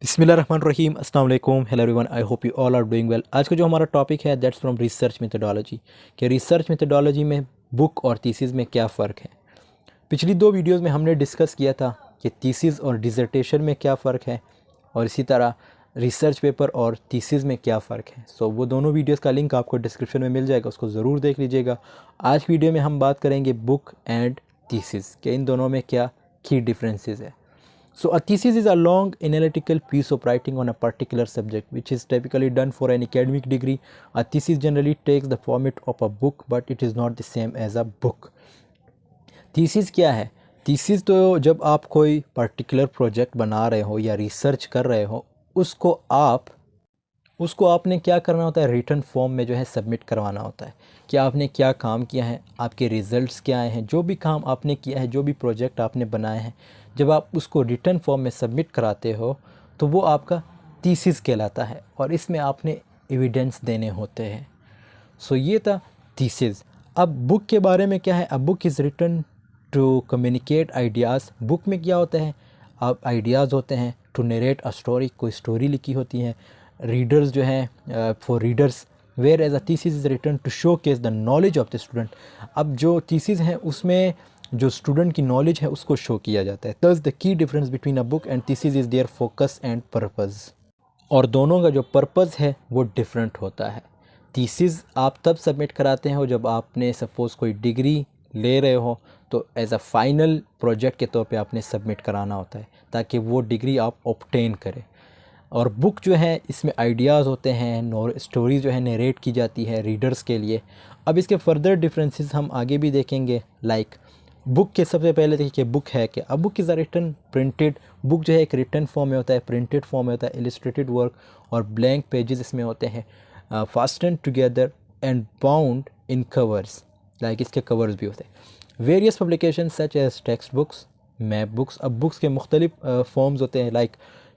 बिस्मिल्लाहिर्रहमानिर्रहीम अस्सलाम वालेकुम hello everyone I hope you all are doing well. आज का जो हमारा टॉपिक है दैट्स फ्रॉम रिसर्च मेथडोलॉजी कि रिसर्च मेथडोलॉजी में बुक और थीसिस में क्या फ़र्क है। पिछली दो वीडियोस में हमने डिस्कस किया था कि थीसिस और डिसर्टेशन में क्या फ़र्क है और इसी तरह रिसर्च पेपर और थीसिस में क्या फ़र्क है। सो वो दोनों वीडियोस का लिंक आपको डिस्क्रिप्शन में मिल जाएगा, उसको ज़रूर देख लीजिएगा। आज की वीडियो में हम बात करेंगे बुक एंड थीसिस कि इन दोनों में क्या की डिफरेंसेस है। So a thesis is a long analytical piece of writing on a particular subject which is typically done for an academic degree. A thesis generally takes the format of a book but it is not the same as a book. Thesis क्या है? Thesis तो जब आप कोई particular project बना रहे हो या रिसर्च कर रहे हो उसको आपने क्या करना होता है, रिटन फॉर्म में जो है सबमिट करवाना होता है कि आपने क्या काम किया है, आपके रिज़ल्ट्स क्या आए हैं, जो भी काम आपने किया है, जो भी प्रोजेक्ट आपने बनाए हैं, जब आप उसको रिटन फॉर्म में सबमिट कराते हो तो वो आपका थीसिस कहलाता है और इसमें आपने एविडेंस देने होते हैं। सो ये था थीसिस। अब बुक के बारे में क्या है, अब book is written to communicate ideas. Book में क्या होता है, अब आइडियाज़ होते हैं टू नरेट अ स्टोरी, कोई स्टोरी लिखी होती है रीडर्स जो हैं for readers, whereas a thesis is written to showcase the knowledge of the student. अब जो थीसिस हैं उसमें जो स्टूडेंट की नॉलेज है उसको शो किया जाता है। Thus the key difference between a book and thesis is their focus and purpose, और दोनों का जो पर्पज़ है वो डिफरेंट होता है। थीसिस आप तब सबमिट कराते हो जब आपने सपोज़ कोई डिग्री ले रहे हो तो एज अ फाइनल प्रोजेक्ट के तौर पे आपने सबमिट कराना होता है ताकि वो डिग्री आप ऑब्टेन करें। और बुक जो है इसमें आइडियाज़ होते हैं, स्टोरी जो है नरेट की जाती है रीडर्स के लिए। अब इसके फर्दर डिफरेंसेस हम आगे भी देखेंगे। लाइक बुक के सबसे पहले देखिए बुक है क्या। अब book is a written printed, book जो है एक रिटन फॉर्म में होता है, प्रिंटेड फॉर्म में होता है, इलस्ट्रेटेड वर्क और ब्लैंक पेजेस इसमें होते हैं, fasten together and bound in covers. Like इसके कवर्स भी होते हैं। Various publication such as text books, map books. अब बुक्स के मुख्तलिफ फॉर्म्स होते हैं, लाइक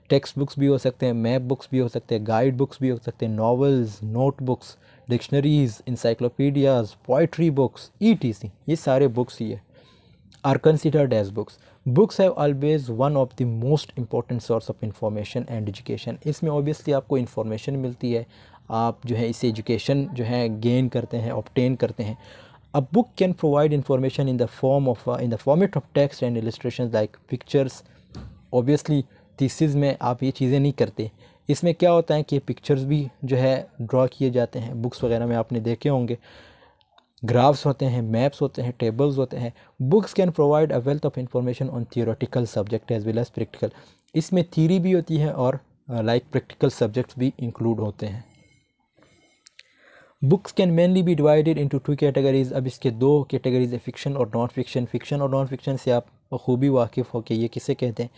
टेक्स्ट बुक्स भी हो सकते हैं, मैप बुक्स भी हो सकते हैं, गाइड बुक्स भी हो सकते हैं, novels, note books, dictionaries, encyclopedias, poetry books, ETC, ये सारे बुक्स ही है are considered as books. Books have always one of the most important source of information and education. इसमें obviously आपको information मिलती है, आप जो है इससे education जो है gain करते हैं, obtain करते हैं। A book can provide information in the format of text and illustrations like pictures. Obviously thesis में आप ये चीज़ें नहीं करते। इसमें क्या होता है कि पिक्चर्स भी जो है ड्रॉ किए जाते हैं, बुक्स वगैरह में आपने देखे होंगे, ग्राफ्स होते हैं, मैप्स होते हैं, टेबल्स होते हैं। Books can provide a wealth of information on theoretical subject as well as practical. इसमें थ्योरी भी होती है और लाइक प्रैक्टिकल सब्जेक्ट्स भी इंक्लूड होते हैं। Books can mainly be divided into 2 categories. अब इसके दो कैटेगरीज है, फिक्शन और नॉन फिक्शन। फिक्शन और नॉन फिक्शन से आप खूबी वाकिफ़ हो कि ये किसे कहते हैं।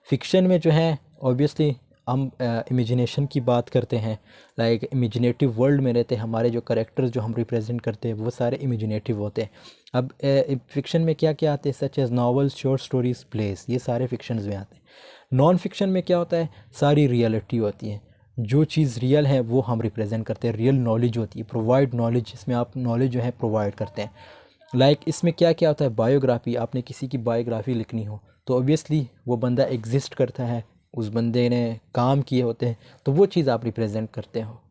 फिक्शन में जो है ऑब्वियसली हम इमेजिनेशन की बात करते हैं, लाइक इमेजिनेटिव वर्ल्ड में रहते हैं, हमारे जो करेक्टर्स जो हम रिप्रेजेंट करते हैं वो सारे इमेजिनेटिव होते हैं। अब फिक्शन में क्या क्या आते हैं, such as novels, short stories, plays, ये सारे फिक्शंस में आते हैं। नॉन फिक्शन में क्या होता है, सारी रियलिटी होती है, जो चीज़ रियल है वो हम रिप्रेजेंट करते हैं, रियल नॉलेज होती है, प्रोवाइड नॉलेज, इसमें आप नॉलेज जो है प्रोवाइड करते हैं। लाइक इसमें क्या क्या होता है, बायोग्राफी, आपने किसी की बायोग्राफी लिखनी हो तो ऑब्वियसली वो बंदा एग्जिस्ट करता है, उस बंदे ने काम किए होते हैं, तो वो चीज़ आप रिप्रेजेंट करते हो,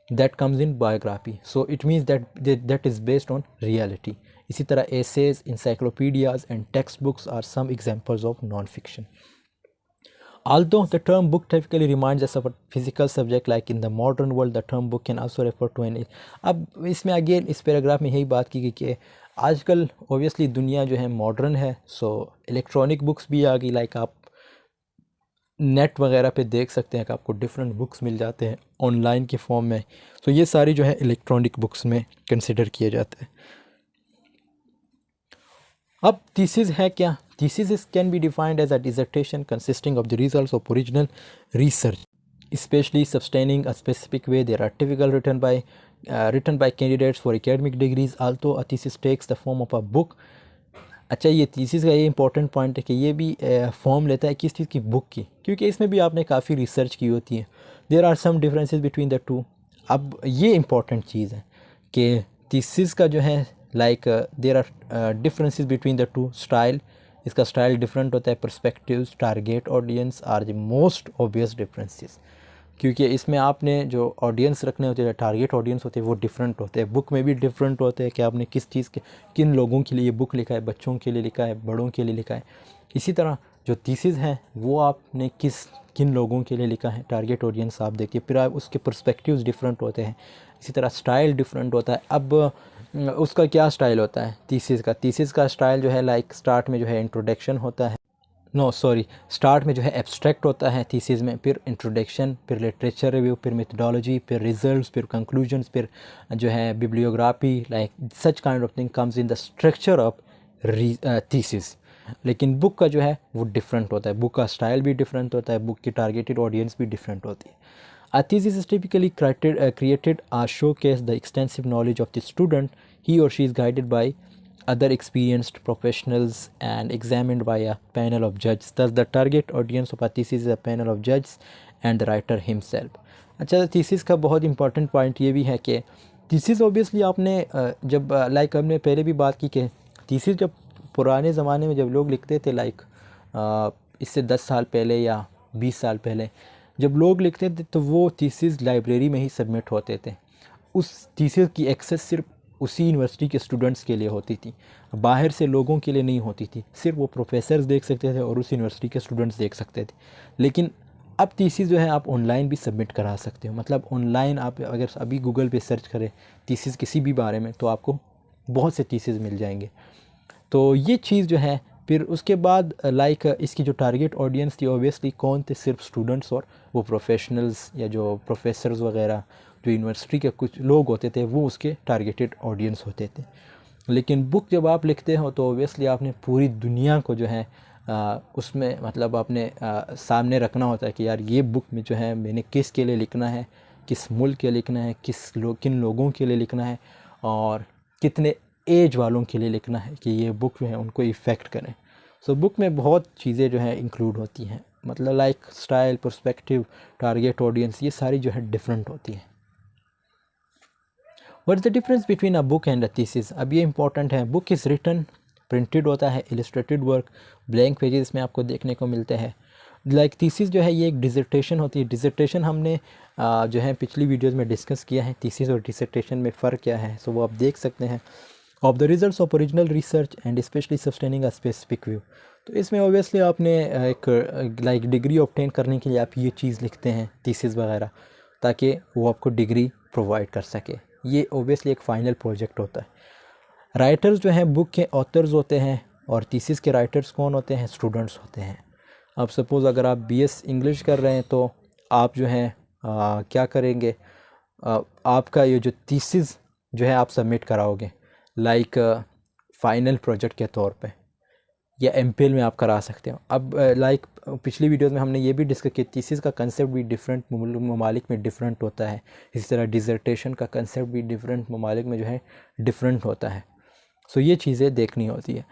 that comes in biography. So it means that is based on reality. इसी तरह essays, encyclopedias and text books are some examples of non fiction. Although the term book typically reminds us of a physical subject, like in the modern world, the term book can also refer to an. अब इसमें again इस paragraph में यही बात की गई कि आजकल ओबियसली दुनिया जो है मॉडर्न है, सो इलेक्ट्रॉनिक बुक्स भी आ गई। लाइक आप नेट वगैरह पे देख सकते हैं कि आपको डिफरेंट बुक्स मिल जाते हैं ऑनलाइन के फॉर्म में, तो ये सारी जो है इलेक्ट्रॉनिक बुक्स में कंसिडर किए जाते हैं। अब थीसिस है क्या, thesis can be defined as a dissertation consisting of the results of original research, especially sustaining a specific way. They are typically written by candidates for academic degrees. Although a thesis takes the form of a book. अच्छा, ये thesis का ये important point है कि ये भी form लेता है किस चीज़ की, बुक की, क्योंकि इसमें भी आपने काफ़ी रिसर्च की होती है। There are some differences between the two. अब ये इंपॉर्टेंट चीज़ है कि थीसिस का जो है like there are differences between the two, style, इसका स्टाइल डिफरेंट होता है। Perspectives, target audience are the most obvious differences, क्योंकि इसमें आपने जो ऑडियंस रखने होते हैं, टारगेट ऑडियंस होते हैं, वो डिफरेंट होते हैं। बुक में भी डिफरेंट होते हैं कि आपने किस चीज़ के, किन लोगों के लिए बुक लिखा है, बच्चों के लिए लिखा है, बड़ों के लिए लिखा है। इसी तरह जो थीसिस हैं वो आपने किन लोगों के लिए लिखा है, टारगेट ऑडियंस आप देखिए, फिर आप उसके पर्सपेक्टिव्स डिफरेंट होते हैं। इसी तरह स्टाइल डिफरेंट होता है। अब उसका क्या स्टाइल होता है थीसिस का स्टाइल जो है, लाइक स्टार्ट में जो है इंट्रोडक्शन होता है, स्टार्ट में जो है एब्स्ट्रैक्ट होता है थीसिस में, फिर इंट्रोडक्शन, फिर लिटरेचर रिव्यू, फिर मेथडोलॉजी, फिर रिजल्ट्स, फिर कंक्लूजन्स, फिर जो है bibliography, like such kind of thing comes in the structure of thesis. लेकिन बुक का जो है वो डिफरेंट होता है, बुक का स्टाइल भी डिफरेंट होता है, बुक की टारगेटेड ऑडियंस भी डिफरेंट होती है। A thesis is typically created to showcase the extensive knowledge of the student. He or she is guided by other experienced professionals and examined by a panel of judges. Thus, the target audience of a thesis is a panel of judges and the writer himself. अच्छा, thesis का बहुत important point ये भी है कि thesis obviously आपने जब like हमने पहले भी बात की कि थीसिस जब पुराने ज़माने में जब लोग लिखते थे, लाइक इससे 10 साल पहले या 20 साल पहले जब लोग लिखते थे, तो वो थीसिस लाइब्रेरी में ही सबमिट होते थे। उस थीसिस की एक्सेस सिर्फ उसी यूनिवर्सिटी के स्टूडेंट्स के लिए होती थी, बाहर से लोगों के लिए नहीं होती थी। सिर्फ वो प्रोफेसर्स देख सकते थे और उस यूनिवर्सिटी के स्टूडेंट्स देख सकते थे। लेकिन अब थीसिस जो है आप ऑनलाइन भी सबमिट करा सकते हो। मतलब ऑनलाइन आप अगर अभी गूगल पे सर्च करें थीसिस किसी भी बारे में, तो आपको बहुत से थीसिस मिल जाएंगे। तो ये चीज़ जो है, फिर उसके बाद लाइक इसकी जो टारगेट ऑडियंस थी ऑब्वियसली कौन थे, सिर्फ स्टूडेंट्स और वो प्रोफेशनल्स या जो प्रोफेसर्स वगैरह जो यूनिवर्सिटी के कुछ लोग होते थे, वो उसके टारगेटेड ऑडियंस होते थे। लेकिन बुक जब आप लिखते हो तो ऑब्वियसली आपने पूरी दुनिया को जो है उसमें मतलब आपने सामने रखना होता है कि यार ये बुक में जो है मैंने किस के लिए लिखना है, किस मुल्क के लिए लिखना है, किन लोगों के लिए लिखना है और कितने एज वालों के लिए लिखना है कि ये बुक जो है उनको इफ़ेक्ट करें। सो बुक में बहुत चीज़ें जो है इंक्लूड होती हैं, मतलब like style, perspective, target audience, ये सारी जो है डिफरेंट होती है। What is the difference between a book and a thesis? अब ये इंपॉर्टेंट है। बुक इज़ रिटन, प्रिंटेड होता है, इलस्ट्रेटेड वर्क, ब्लैंक पेजेस में आपको देखने को मिलते हैं। लाइक थीसिस जो है ये एक डिसर्टेशन होती है। डिसर्टेशन हमने जो है पिछली वीडियोज़ में डिस्कस किया है, थीसिस और डिसर्टेशन में फ़र्क क्या है, सो वो आप देख सकते हैं। Of the results of original research and specially sustaining a specific view. तो इसमें ऑब्वियसली आपने एक लाइक डिग्री ऑब्टेन करने के लिए आप ये चीज़ लिखते हैं थीसिस वगैरह, ताकि वो आपको डिग्री प्रोवाइड कर सके। ये ऑब्वियसली एक फ़ाइनल प्रोजेक्ट होता है। राइटर्स जो हैं बुक के ऑथर्स होते हैं और थीसिस के राइटर्स कौन होते हैं? स्टूडेंट्स होते हैं। अब सपोज़ अगर आप BS इंग्लिश कर रहे हैं तो आप जो हैं क्या करेंगे, आपका ये जो थीसिस जो है आप सबमिट कराओगे लाइक फ़ाइनल प्रोजेक्ट के तौर पे, या MPhil में आप करा सकते हो। अब लाइक पिछली वीडियोस में हमने ये भी डिस्कस किया, थीसिस का कंसेप्ट भी डिफरेंट ममालिक में डिफरेंट होता है। इसी तरह डिसर्टेशन का कंसेप्ट भी डिफरेंट ममालिक में जो है डिफरेंट होता है। सो ये चीज़ें देखनी होती है।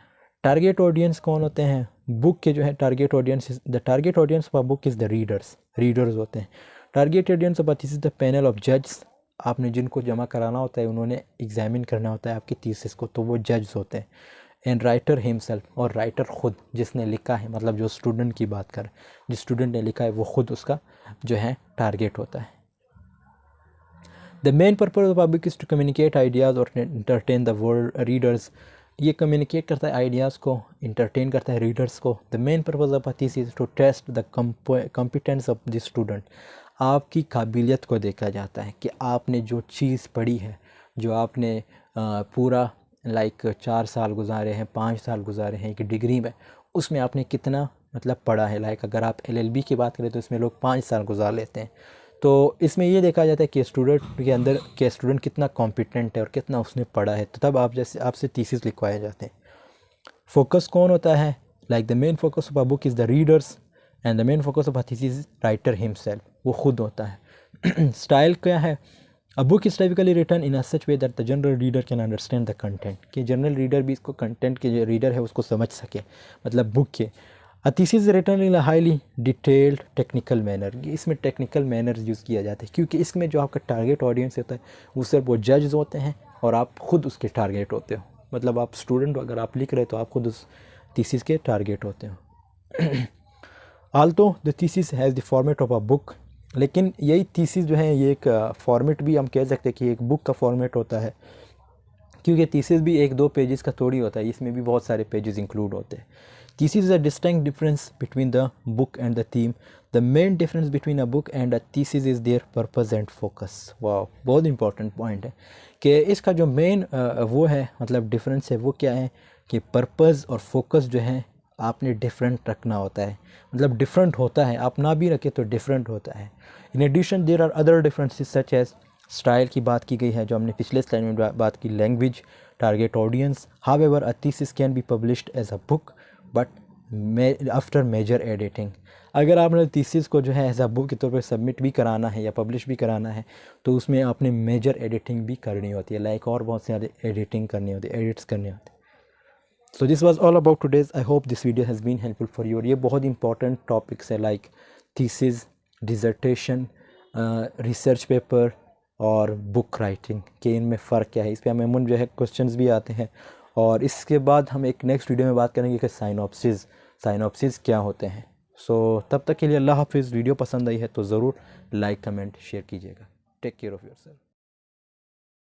टारगेट ऑडियंस कौन होते हैं? बुक के जो है target audience, the target audience of a book is the readers होते हैं। Target audience of a thesis the panel of जज। आपने जिनको जमा कराना होता है, उन्होंने एग्जामिन करना होता है आपकी थीसिस को, तो वो जज होते हैं। एंड राइटर हिमसेल्फ, और राइटर ख़ुद जिसने लिखा है, मतलब जो स्टूडेंट की बात करें, जिस स्टूडेंट ने लिखा है वो ख़ुद उसका जो है टारगेट होता है। The main purpose of public is to communicate ideas और इंटरटेन द वर्ल्ड रीडर्स। ये कम्युनिकेट करता है आइडियाज़ को, इंटरटेन करता है रीडर्स को। The main purpose of a thesis is to test the competence of the student. आपकी काबिलियत को देखा जाता है कि आपने जो चीज़ पढ़ी है, जो आपने पूरा लाइक 4 साल गुजारे हैं, 5 साल गुजारे हैं एक डिग्री में, उसमें आपने कितना मतलब पढ़ा है। लाइक अगर आप LLB की बात करें तो इसमें लोग 5 साल गुजार लेते हैं। तो इसमें ये देखा जाता है कि स्टूडेंट के अंदर के स्टूडेंट कितना कॉम्पिटेंट है और कितना उसने पढ़ा है, तो तब आपसे थीसिस लिखवाए जाते हैं। फोकस कौन होता है? Like the main focus of a book is the readers and the main focus of a thesis is writer himself, वो खुद होता है। स्टाइल क्या है? A book is typically written in a such way that the general reader can understand the content, कि general reader भी इसको content के जो रीडर है उसको समझ सके, मतलब बुक के। A thesis is written in a highly detailed technical manner, इसमें टेक्निकल मैनर्स यूज़ किया जाता है, क्योंकि इसमें जो आपका टारगेट ऑडियंस होता है वो सिर्फ वो जज होते हैं और आप खुद उसके टारगेट होते हो। मतलब आप स्टूडेंट अगर आप लिख रहे हो तो आप खुद उस थीसिस के टारगेट होते हैं। Alto the thesis has the format of a book, लेकिन यही थीसिस जो है ये एक फॉर्मेट भी हम कह सकते हैं कि एक बुक का फॉर्मेट होता है, क्योंकि थीसिस भी 1-2 पेजेस का थोड़ी होता है, इसमें भी बहुत सारे पेजेस इंक्लूड होते हैं। Thesis is a distinct difference between the book and the theme. The main difference between a book and a thesis is there purpose and focus. वाह, बहुत इंपॉर्टेंट पॉइंट है कि इसका जो मेन वो है मतलब डिफरेंस है वो क्या है कि पर्पस और फोकस जो है आपने डिफरेंट रखना होता है, मतलब डिफरेंट होता है, आप ना भी रखें तो डिफरेंट होता है। In addition there are other differences such as style की बात की गई है जो हमने पिछले स्लाइड में बात की, language, target audience. However a thesis can be published as a book but after major editing. अगर आपने थीसिस को जो है एज अ बुक के तौर पर सबमिट भी कराना है या पब्लिश भी कराना है तो उसमें आपने मेजर एडिटिंग भी करनी होती है, लाइक और बहुत सारे एडिटिंग करनी होती है, एडिट्स करने होते हैं। So this was all about today's. I hope this video has been helpful for you. और ये बहुत इंपॉर्टेंट टॉपिक्स है like thesis, dissertation, research paper और बुक राइटिंग के इनमें फ़र्क क्या है, इस पर अमूमन जो है क्वेश्चंस भी आते हैं। और इसके बाद हम एक नेक्स्ट वीडियो में बात करेंगे कि साइनॉप्सिस क्या होते हैं। सो तब तक के लिए अल्लाह हाफिज़। वीडियो पसंद आई है तो ज़रूर लाइक, कमेंट, शेयर कीजिएगा। Take care of yourself.